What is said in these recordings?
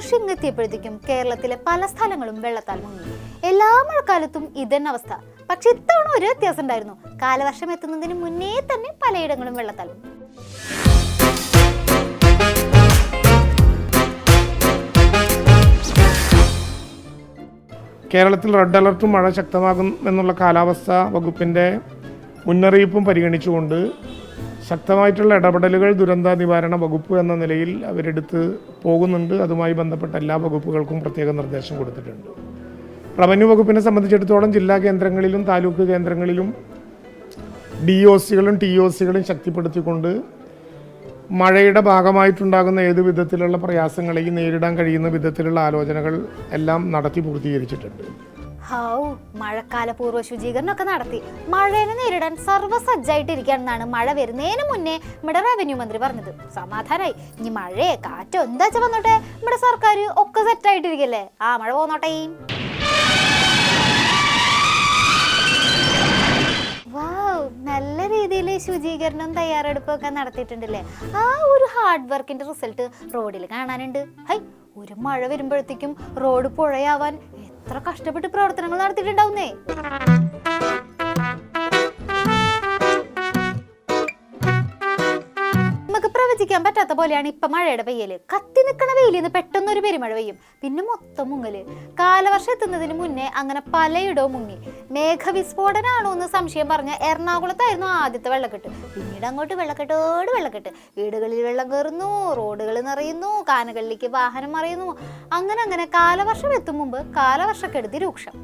കാലവർഷം ഇങ്ങെത്തിയപ്പോഴത്തേക്കും കേരളത്തിലെ പല സ്ഥലങ്ങളും വെള്ളത്താൽ മുങ്ങി. എല്ലാ മഴക്കാലത്തും ഇതന്നെ അവസ്ഥ. പക്ഷെ ഇത്തവണ ഒരു വ്യത്യാസം ഉണ്ടായിരുന്നു. കാലവർഷം എത്തുന്നതിന് മുന്നേ തന്നെ പലയിടങ്ങളും വെള്ളത്താൽ മുങ്ങി. കേരളത്തിൽ റെഡ് അലർട്ടും മഴ ശക്തമാകും എന്നുള്ള കാലാവസ്ഥാ വകുപ്പിൻ്റെ മുന്നറിയിപ്പും പരിഗണിച്ചുകൊണ്ട് ശക്തമായിട്ടുള്ള ഇടപെടലുകൾ ദുരന്ത നിവാരണ വകുപ്പ് എന്ന നിലയിൽ അവരെടുത്ത് പോകുന്നുണ്ട്. അതുമായി ബന്ധപ്പെട്ട എല്ലാ വകുപ്പുകൾക്കും പ്രത്യേക നിർദ്ദേശം കൊടുത്തിട്ടുണ്ട്. റവന്യൂ വകുപ്പിനെ സംബന്ധിച്ചിടത്തോളം ജില്ലാ കേന്ദ്രങ്ങളിലും താലൂക്ക് കേന്ദ്രങ്ങളിലും DOCകളും TOCകളും ശക്തിപ്പെടുത്തിക്കൊണ്ട് മഴയുടെ ഭാഗമായിട്ടുണ്ടാകുന്ന ഏത് വിധത്തിലുള്ള പ്രയാസങ്ങളെയും നേരിടാൻ കഴിയുന്ന വിധത്തിലുള്ള ആലോചനകൾ എല്ലാം നടത്തി പൂർത്തീകരിച്ചിട്ടുണ്ട്. മഴക്കാല പൂർവ്വ ശുചീകരണമൊക്കെ നടത്തി മഴയെ നേരിടാൻ സർവ്വസജ്ജായിട്ടിരിക്കുകയാണെന്നാണ് മഴ വരുന്നതിന് മുന്നേ നമ്മുടെ റവന്യൂ മന്ത്രി പറഞ്ഞത്. സമാധാനായി. ഇനി മഴയെ കാറ്റോ എന്താ വെച്ചാൽ വന്നോട്ടെ, നമ്മുടെ സർക്കാർ ഒക്കെ സെറ്റായിട്ടിരിക്കല്ലേ. മഴ പോന്നോട്ടെ. നല്ല രീതിയിൽ ശുചീകരണം തയ്യാറെടുപ്പൊക്കെ നടത്തിയിട്ടുണ്ടല്ലേ. ഒരു ഹാർഡ് വർക്കിന്റെ റിസൾട്ട് റോഡിൽ കാണാനുണ്ട്. ഒരു മഴ വരുമ്പോഴത്തേക്കും റോഡ് പുഴയാവാൻ എത്ര കഷ്ടപ്പെട്ട് പ്രവർത്തനങ്ങൾ നടത്തിയിട്ടുണ്ടാവുന്നേ. നമുക്ക് പ്രവചിക്കാൻ പറ്റാത്ത പോലെയാണ് ഇപ്പൊ മഴയുടെ പെയ്യല്. കത്തി നിൽക്കണ വെയിലിന്ന് പെട്ടെന്നൊരു പെരുമഴ പെയ്യും, പിന്നെ മൊത്തം മുങ്ങല്. കാലവർഷം എത്തുന്നതിന് മുന്നേ അങ്ങനെ പലയിടവും മുങ്ങി. മേഘവിസ്ഫോടനാണോ എന്ന് സംശയം പറഞ്ഞ എറണാകുളത്തായിരുന്നു ആദ്യത്തെ വെള്ളക്കെട്ട്. പിന്നീട് അങ്ങോട്ട് വെള്ളക്കെട്ടോട് വെള്ളക്കെട്ട്. വീടുകളിൽ വെള്ളം കയറുന്നു, റോഡുകൾ നിറയുന്നു, കാനകളിലേക്ക് വാഹനം മറിയുന്നു. അങ്ങനെ കാലവർഷം എത്തും മുമ്പ് കാലവർഷക്കെടുതി രൂക്ഷം.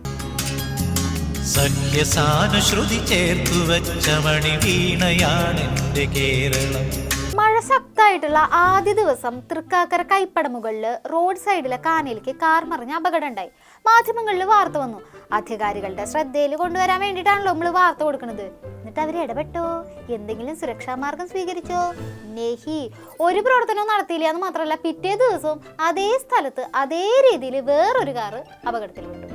മഴ ശക്തമായിട്ടുള്ള ആദ്യ ദിവസം തൃക്കാക്കര കൈപ്പടമുകളില് റോഡ് സൈഡിലെ കാനയിലേക്ക് കാർ മറിഞ്ഞ അപകടം ഉണ്ടായി. മാധ്യമങ്ങളിൽ വാർത്ത വന്നു. അധികാരികളുടെ ശ്രദ്ധയിൽ കൊണ്ടുവരാൻ വേണ്ടിയിട്ടാണല്ലോ നമ്മൾ വാർത്ത കൊടുക്കുന്നത്. എന്നിട്ട് അവർ ഇടപെട്ടോ? എന്തെങ്കിലും സുരക്ഷാ മാർഗം സ്വീകരിച്ചോ? നെഹി. ഒരു പ്രവർത്തനവും നടത്തിയില്ല എന്ന് മാത്രമല്ല, പിറ്റേ ദിവസവും അതേ സ്ഥലത്ത് അതേ രീതിയിൽ വേറൊരു കാറ് അപകടത്തിൽപ്പെട്ടു.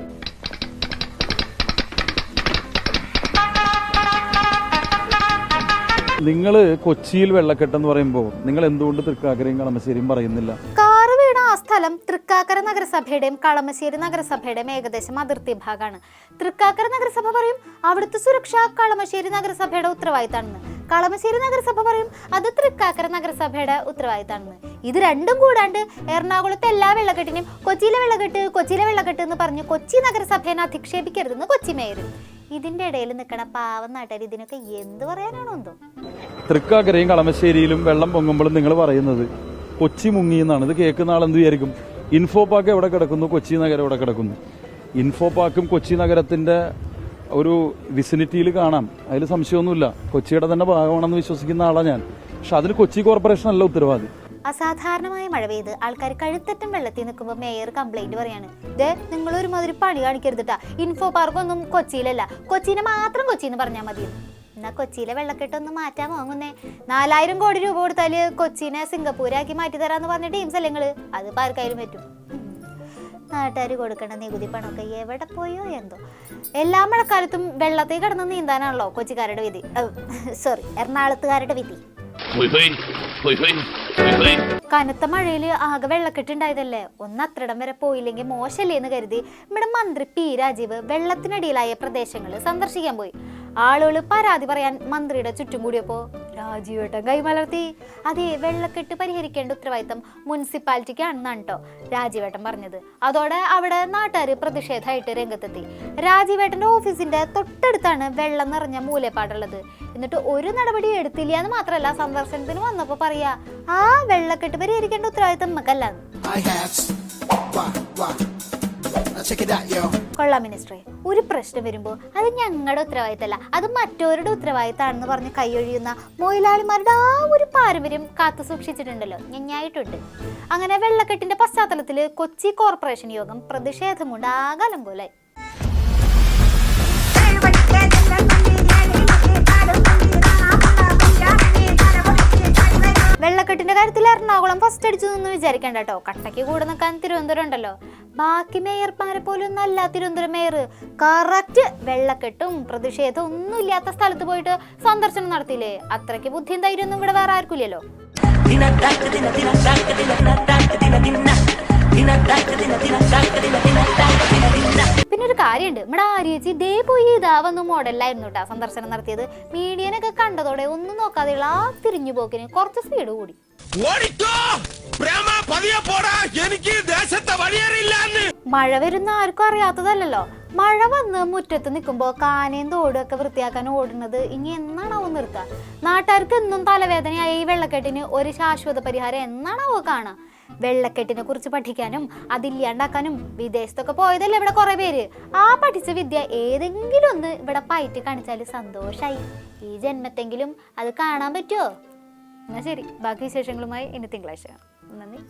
നിങ്ങൾ കൊച്ചിയിൽ വെള്ളക്കെട്ടെന്ന് പറയുമ്പോൾ നിങ്ങൾ എന്തുകൊണ്ട് തൃക്കാക്കരയും കളമശ്ശേരിയും പറയുന്നില്ല? കാറ് വീണ ആ സ്ഥലം തൃക്കാക്കര നഗരസഭയുടെയും കളമശ്ശേരി നഗരസഭയുടെയും ഏകദേശം അതിർത്തി ഭാഗമാണ്. തൃക്കാക്കര നഗരസഭ പറയും അവിടുത്തെ സുരക്ഷ കളമശ്ശേരി നഗരസഭയുടെ ഉത്തരവാദിത്തമാണെന്ന്. കളമശ്ശേരി നഗരസഭ പറയും അത് തൃക്കാക്കര നഗരസഭയുടെ ഉത്തരവാദിത്തമാണെന്ന്. ഇത് രണ്ടും കൂടാണ്ട് എറണാകുളത്തെ എല്ലാ വെള്ളക്കെട്ടിനെയും കൊച്ചിയിലെ വെള്ളക്കെട്ട് എന്ന് പറഞ്ഞ് കൊച്ചി നഗരസഭയെ അധിക്ഷേപിക്കരുതെന്ന് കൊച്ചി മേയർ. ഇതിന്റെ ഇടയിൽ നിൽക്കണ പാവം നാട്ടുകാർ ഇതിനൊക്കെ എന്ത് പറയാനാണോ എന്തോ. തൃക്കാക്കരയും കളമശ്ശേരിയിലും വെള്ളം പൊങ്ങുമ്പോഴും നിങ്ങൾ പറയുന്നത് കൊച്ചി മുങ്ങി എന്നാണ്. ഇത് കേൾക്കുന്ന ആൾ എന്ത് വിചാരിക്കും? ഇൻഫോ പാർക്ക് എവിടെ കിടക്കുന്നു, കൊച്ചി നഗരം എവിടെ കിടക്കുന്നു? ഇൻഫോ പാർക്കും കൊച്ചി നഗരത്തിന്റെ ഒരു വിസിനിറ്റിയിൽ കാണാം, അതിൽ സംശയമൊന്നുമില്ല. കൊച്ചിയുടെ തന്നെ ഭാഗമാണെന്ന് വിശ്വസിക്കുന്ന ആളാണ് ഞാൻ. പക്ഷെ അതിന് കൊച്ചി കോർപ്പറേഷൻ അല്ല ഉത്തരവാദി. അസാധാരണമായ മഴ പെയ്ത് ആൾക്കാർ കഴുത്തറ്റം വെള്ളത്തിൽ നിൽക്കുമ്പോൾ മേയർ കംപ്ലൈന്റ് പറയാണ്, നിങ്ങൾ ഒരുമാതിരി പണി കാണിക്കരുതിട്ടാ, ഇൻഫോ പാർക്കൊന്നും കൊച്ചിയിലല്ല, കൊച്ചിനെ മാത്രം കൊച്ചിന്ന് പറഞ്ഞാൽ മതി. എന്നാ കൊച്ചിയിലെ വെള്ളക്കെട്ടൊന്ന് മാറ്റാൻ വാങ്ങുന്നേ. 4000 കോടി രൂപ കൊടുത്താല് കൊച്ചിനെ സിംഗപ്പൂരാക്കി മാറ്റി തരാന്ന് പറഞ്ഞ ടീംസ് അല്ലേ നിങ്ങള്? അത് പാർക്കായാലും പറ്റും. നാട്ടുകാർ കൊടുക്കേണ്ട നികുതി പണമൊക്കെ എവിടെ പോയോ എന്തോ. എല്ലാ മഴക്കാലത്തും വെള്ളത്തിൽ കിടന്ന് നീന്താനാണല്ലോ കൊച്ചിക്കാരുടെ വിധി, എറണാകുളത്തുകാരുടെ വിധി. കനത്ത മഴയില് ആകെ വെള്ളക്കെട്ടുണ്ടായതല്ലേ, അത്രടം വരെ പോയില്ലെങ്കിൽ മോശല്ലേന്ന് കരുതി നമ്മുടെ മന്ത്രി P. രാജീവ് വെള്ളത്തിനടിയിലായ പ്രദേശങ്ങൾ സന്ദർശിക്കാൻ പോയി. ആളുകൾ പരാതി പറയാൻ മന്ത്രിയുടെ ചുറ്റും കൂടിയപ്പോ രാജീവേട്ടൻ കൈമലർത്തി. അതേ, വെള്ളക്കെട്ട് പരിഹരിക്കേണ്ട ഉത്തരവാദിത്തം മുനിസിപ്പാലിറ്റിക്കാണെന്നാണ് കേട്ടോ രാജീവേട്ടൻ പറഞ്ഞത്. അതോടെ അവിടെ നാട്ടുകാർ പ്രതിഷേധമായിട്ട് രംഗത്തെത്തി. രാജീവേട്ടന്റെ ഓഫീസിന്റെ തൊട്ടടുത്താണ് വെള്ളം നിറഞ്ഞ മൂലപ്പാടുള്ളത്. എന്നിട്ട് ഒരു നടപടി എടുത്തില്ല എന്ന് മാത്രമല്ല, സന്ദർശനത്തിന് വന്നപ്പോ പറയാ വെള്ളക്കെട്ട് പരിഹരിക്കേണ്ട ഉത്തരവാദിത്തം നമുക്കല്ലാന്ന്. കൊള്ളാം മിനിസ്റ്ററെ, ഒരു പ്രശ്നം വരുമ്പോൾ അത് ഞങ്ങളുടെ ഉത്തരവാദിത്തമല്ല, അത് മറ്റവരുടെ ഉത്തരവാദിത്തമാണെന്ന് പറഞ്ഞ് കൈയൊഴിയുന്ന മൊയിലാളിമാരുടെ ഒരു പാരമ്പര്യം കാത്തു സൂക്ഷിച്ചിട്ടുണ്ടല്ലോ, ഞഞ്ഞായിട്ടുണ്ട്. അങ്ങനെ വെള്ളക്കെട്ടിന്റെ പശ്ചാത്തലത്തിൽ കൊച്ചി കോർപ്പറേഷൻ യോഗം പ്രതിഷേധം കൊണ്ട് ആകാലം പോലെ. വെള്ളക്കെട്ടിന്റെ കാര്യത്തിൽ എറണാകുളം ഫസ്റ്റ് അടിച്ചു എന്ന് വിചാരിക്കേണ്ട കേട്ടോ. കട്ടയ്ക്ക് കൂടെ നിൽക്കാൻ തിരുവനന്തപുരം ഉണ്ടല്ലോ. ബാക്കി മേയർമാരെ പോലും ഒന്നല്ല തിരുവനന്തപുരം മേയർ. കറക്റ്റ് വെള്ളക്കെട്ടും പ്രതിഷേധം ഒന്നും ഇല്ലാത്ത സ്ഥലത്ത് പോയിട്ട് സന്ദർശനം നടത്തിയില്ലേ? അത്രയ്ക്ക് ബുദ്ധിയും ധൈര്യമൊന്നും ഇവിടെ വേറെ ആർക്കില്ലല്ലോ. കാര്യമുണ്ട്. നമ്മുടെ ആര്യേച്ചി ദേ പോയി ഇതാ വന്ന് മോഡലായിരുന്നു കേട്ടോ സന്ദർശനം നടത്തിയത്. മീഡിയനൊക്കെ കണ്ടതോടെ ഒന്നും നോക്കാതെയുള്ള ആ തിരിഞ്ഞു പോക്കിന് കുറച്ച് സ്പീഡ് കൂടി. മഴ വരുന്ന ആർക്കും അറിയാത്തതല്ലോ. മഴ വന്ന് മുറ്റത്ത് നിൽക്കുമ്പോൾ കാനയും തോടും ഒക്കെ വൃത്തിയാക്കാൻ ഓടുന്നത് ഇനി എന്നാണാവോ നിർത്തുക? നാട്ടുകാർക്ക് എന്നും തലവേദനയായ ഈ വെള്ളക്കെട്ടിന് ഒരു ശാശ്വത പരിഹാരം എന്നാണാവോ കാണാം? വെള്ളക്കെട്ടിനെ കുറിച്ച് പഠിക്കാനും അതില്ലാണ്ടാക്കാനും വിദേശത്തൊക്കെ പോയതല്ലേ ഇവിടെ കുറെ പേര്. ആ പഠിച്ച വിദ്യ ഏതെങ്കിലും ഒന്ന് ഇവിടെ പയറ്റി കാണിച്ചാൽ സന്തോഷായി. ഈ ജന്മത്തെങ്കിലും അത് കാണാൻ പറ്റുമോ? എന്നാൽ ശരി, ബാക്കി വിശേഷങ്ങളുമായി ഇനി തിങ്കളാഴ്ച. നന്ദി.